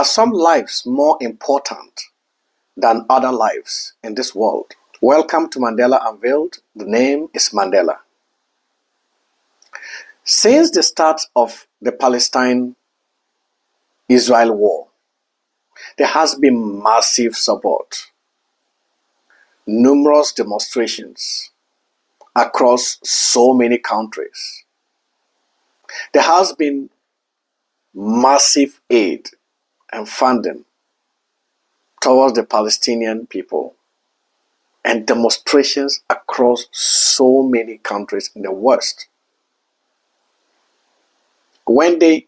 Are some lives more important than other lives in this world? Welcome to Mandela Unveiled. The name is Mandela. Since the start of the Palestine-Israel war, there has been massive support, numerous demonstrations across so many countries. There has been massive aid and funding towards the Palestinian people and demonstrations across so many countries in the West. When the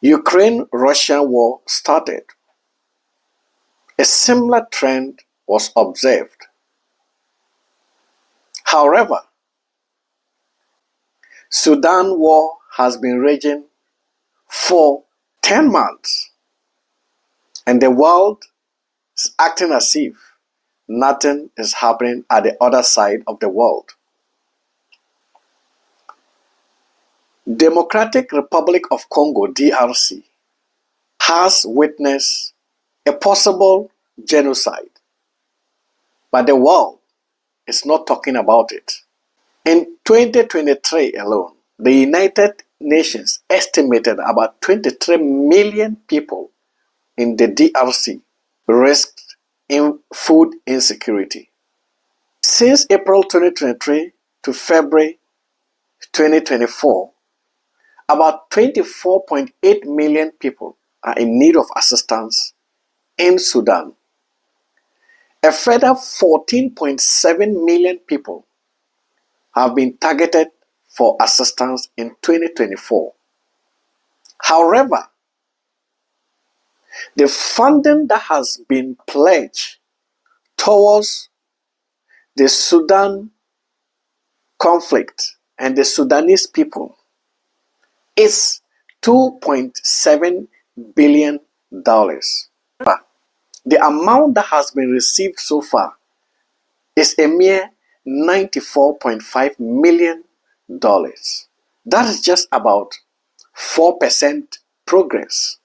Ukraine-Russia war started, a similar trend was observed. However, Sudan war has been raging for 10 months, and the world is acting as if nothing is happening at the other side of the world. Democratic Republic of Congo, DRC, has witnessed a possible genocide, but the world is not talking about it. In 2023 alone, the United Nations estimated about 23 million people in the DRC risked in food insecurity. Since April 2023 to February 2024, about 24.8 million people are in need of assistance in Sudan. A further 14.7 million people have been targeted for assistance in 2024. However, the funding that has been pledged towards the Sudan conflict and the Sudanese people is $2.7 billion. The amount that has been received so far is a mere $94.5 million. That is just about 4% progress.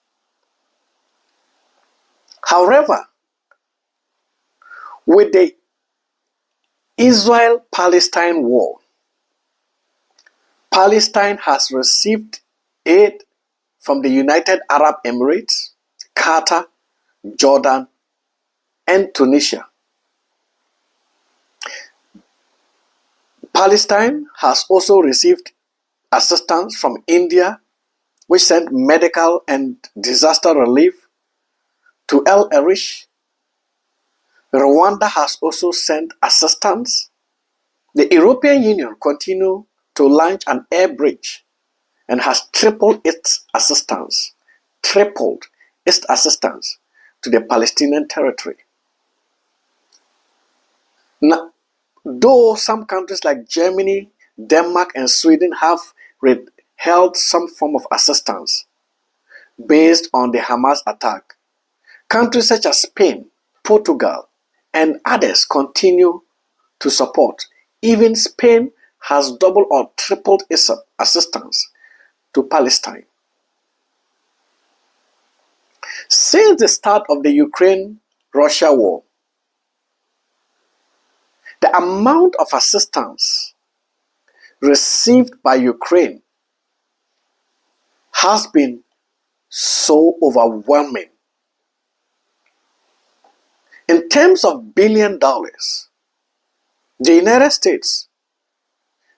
However, with the Israel-Palestine war, Palestine has received aid from the United Arab Emirates, Qatar, Jordan, and Tunisia. Palestine has also received assistance from India, which sent medical and disaster relief to El Arish. Rwanda has also sent assistance. The European Union continues to launch an air bridge and has tripled its assistance to the Palestinian territory. Now, though some countries like Germany, Denmark, and Sweden have held some form of assistance based on the Hamas attack, countries such as Spain, Portugal, and others continue to support. Even Spain has doubled or tripled its assistance to Palestine. Since the start of the Ukraine-Russia war, the amount of assistance received by Ukraine has been so overwhelming. In terms of $1 billion, the United States,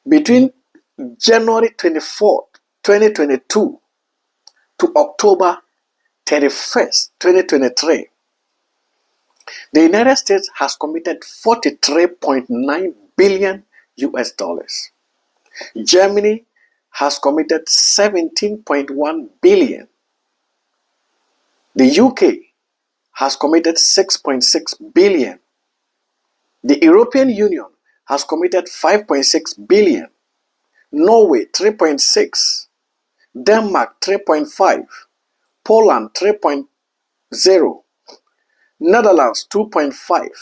between January 24th, 2022 to October 31st, 2023, the United States has committed $43.9 billion US dollars. Germany has committed $17.1 billion. The UK has committed $6.6 billion. The European Union has committed $5.6 billion. Norway $3.6 billion. Denmark $3.5 billion. Poland $3.0 billion. Netherlands $2.5 billion.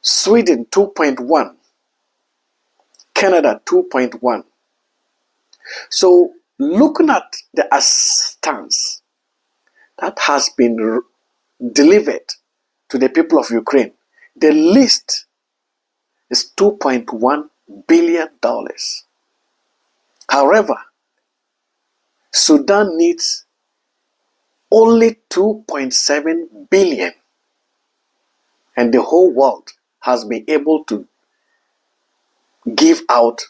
Sweden $2.1 billion. Canada $2.1 billion. So looking at the assistance has been delivered to the people of Ukraine. The list is $2.1 billion. However, Sudan needs only 2.7 billion, and the whole world has been able to give out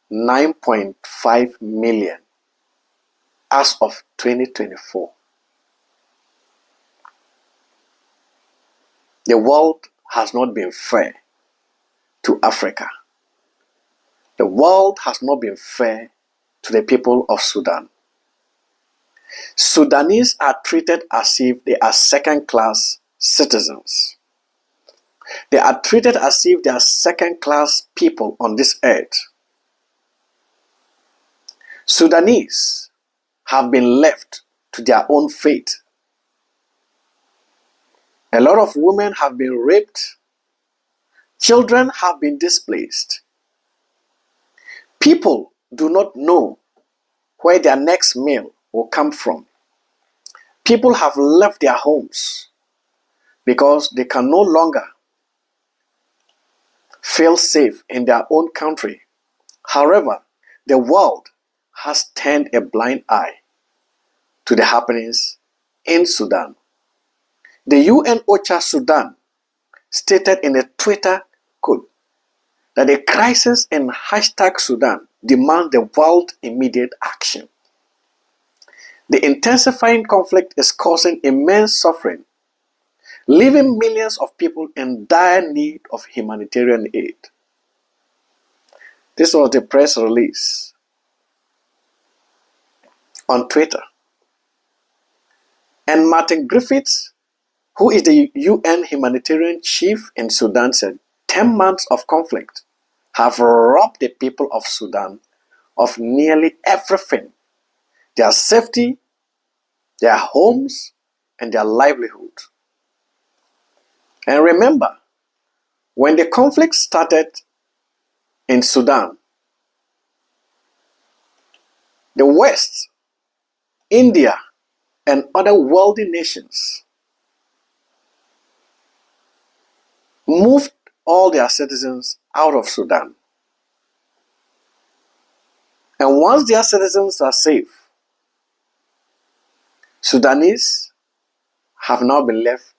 9.5 million as of 2024. The world has not been fair to Africa. The world has not been fair to the people of Sudan. Sudanese are treated as if they are second-class citizens. They are treated as if they are second-class people on this earth. Sudanese have been left to their own fate. A lot of women have been raped. Children have been displaced. People do not know where their next meal will come from. People have left their homes because they can no longer feel safe in their own country. However, the world has turned a blind eye to the happenings in Sudan. The UN OCHA Sudan stated in a Twitter quote that the crisis in #Sudan demand the world immediate action. The intensifying conflict is causing immense suffering, leaving millions of people in dire need of humanitarian aid. This was the press release on Twitter. And Martin Griffiths, who is the UN humanitarian chief in Sudan, said 10 months of conflict have robbed the people of Sudan of nearly everything: their safety, their homes, and their livelihood. And remember, when the conflict started in Sudan, the West, India, and other wealthy nations moved all their citizens out of Sudan. And once their citizens are safe, Sudanese have now been left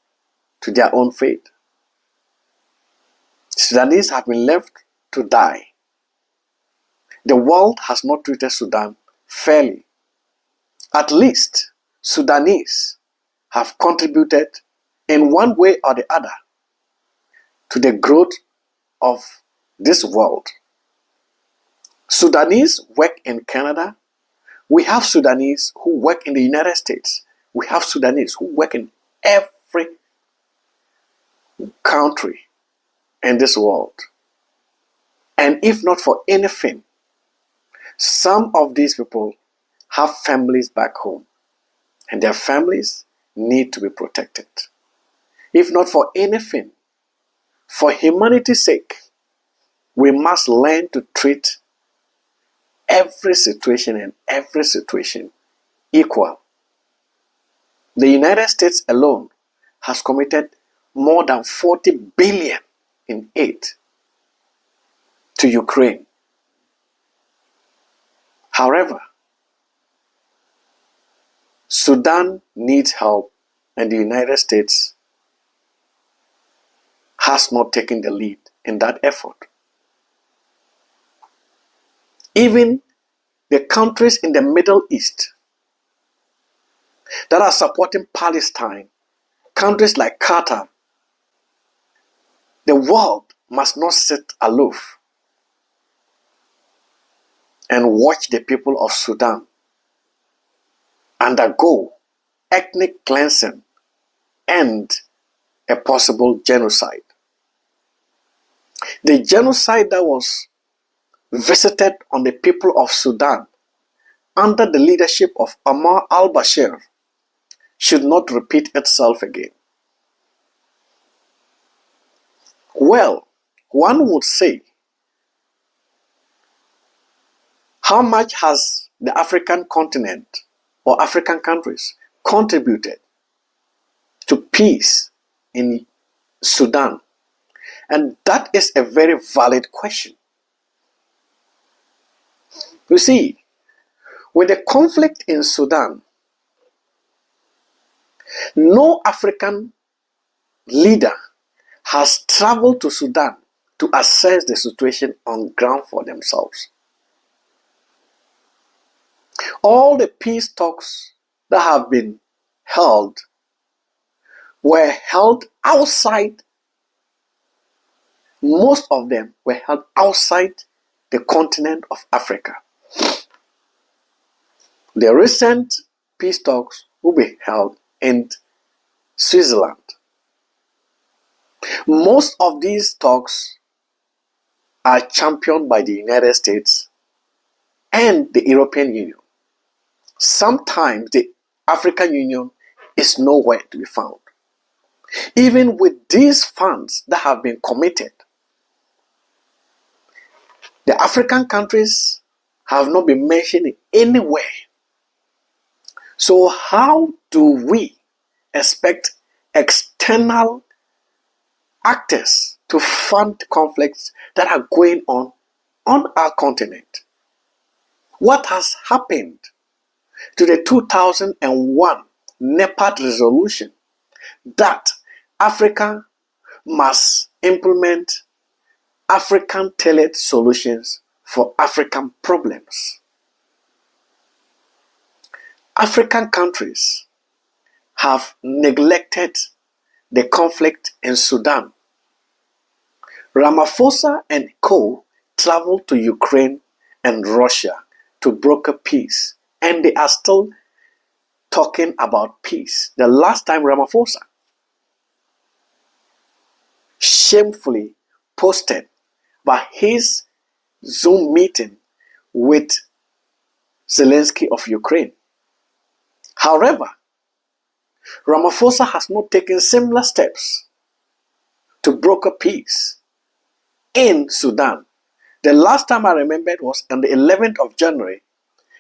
to their own fate. Sudanese have been left to die. The world has not treated Sudan fairly. At least Sudanese have contributed in one way or the other to the growth of this world. Sudanese work in Canada. We have Sudanese who work in the United States. We have Sudanese who work in every country in this world. And if not for anything, some of these people have families back home, and their families need to be protected. If not for anything, for humanity's sake, we must learn to treat every situation and every situation equal. The United States alone has committed more than 40 billion in aid to Ukraine. However, Sudan needs help, and the United States has not taken the lead in that effort. Even the countries in the Middle East that are supporting Palestine, countries like Qatar, the world must not sit aloof and watch the people of Sudan undergo ethnic cleansing and a possible genocide. The genocide that was visited on the people of Sudan under the leadership of Omar al-Bashir should not repeat itself again. Well, one would say, how much has the African continent or African countries contributed to peace in Sudan? And that is a very valid question. You see, with the conflict in Sudan, no African leader has traveled to Sudan to assess the situation on ground for themselves. All the peace talks that have been held were held outside, most of them were held outside the continent of Africa. The recent peace talks will be held in Switzerland. Most of these talks are championed by the United States and the European Union. Sometimes the African Union is nowhere to be found. Even with these funds that have been committed, the African countries have not been mentioned anywhere. So how do we expect external actors to fund conflicts that are going on our continent? What has happened to the 2001 NEPAD resolution that Africa must implement African tailored solutions for African problems? African countries have neglected the conflict in Sudan. Ramaphosa and co. traveled to Ukraine and Russia to broker peace, and they are still talking about peace. The last time Ramaphosa shamefully posted by his Zoom meeting with Zelensky of Ukraine. However, Ramaphosa has not taken similar steps to broker peace in Sudan. The last time I remembered was on the 11th of January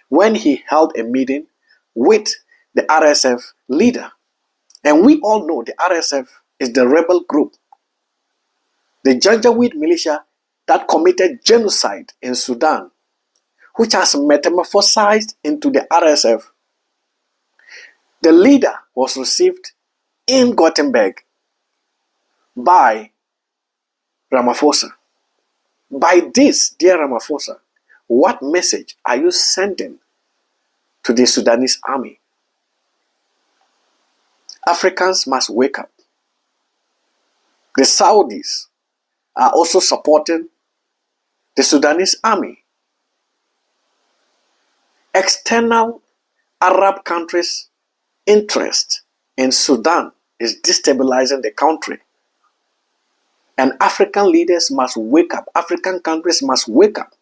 when he held a meeting with the RSF leader. And we all know the RSF is the rebel group, the Janjaweed militia that committed genocide in Sudan, which has metamorphosized into the RSF. The leader was received in Gothenburg by Ramaphosa. By this, dear Ramaphosa, what message are you sending to the Sudanese army? Africans must wake up. The Saudis are also supporting the Sudanese army. External Arab countries' interest in Sudan is destabilizing the country. And African leaders must wake up. African countries must wake up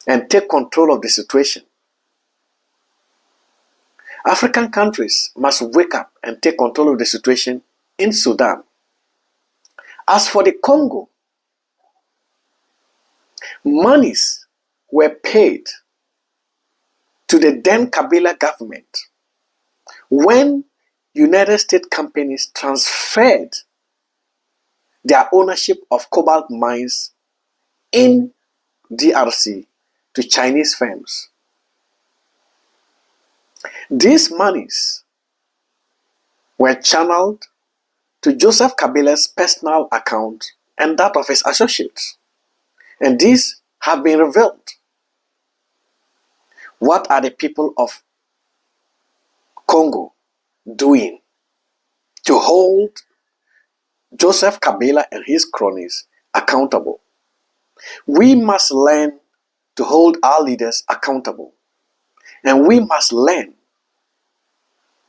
and take control of the situation. African countries must wake up and take control of the situation in Sudan. As for the Congo, monies were paid to the then Kabila government when United States companies transferred their ownership of cobalt mines in DRC to Chinese firms. These monies were channeled to Joseph Kabila's personal account and that of his associates. And these have been revealed. What are the people of Congo doing to hold Joseph Kabila and his cronies accountable? We must learn to hold our leaders accountable. And we must learn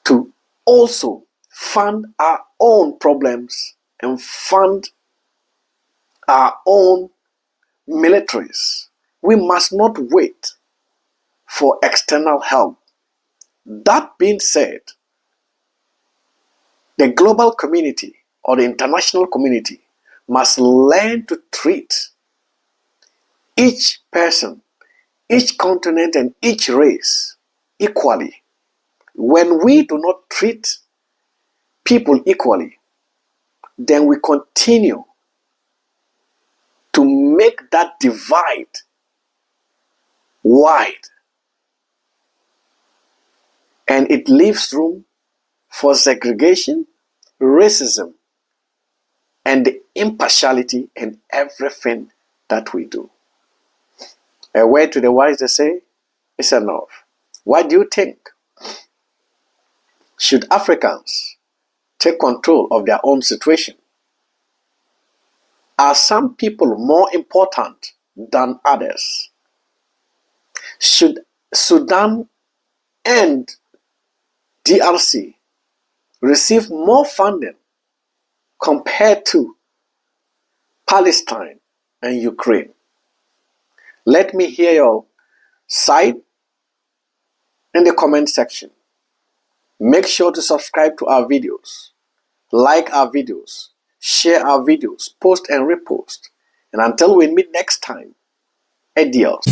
to also fund our own problems and fund our own militaries. We must not wait for external help. That being said, the global community or the international community must learn to treat each person, each continent, and each race equally. When we do not treat people equally, then we continue to make that divide wide. And it leaves room for segregation, racism, and the impartiality in everything that we do. A word to the wise, they say, is enough. What do you think? Should Africans take control of their own situation? Are some people more important than others? Should Sudan and DRC receive more funding compared to Palestine and Ukraine? Let me hear your side in the comment section. Make sure to subscribe to our videos, like our videos, share our videos, post and repost. And until we meet next time, adios.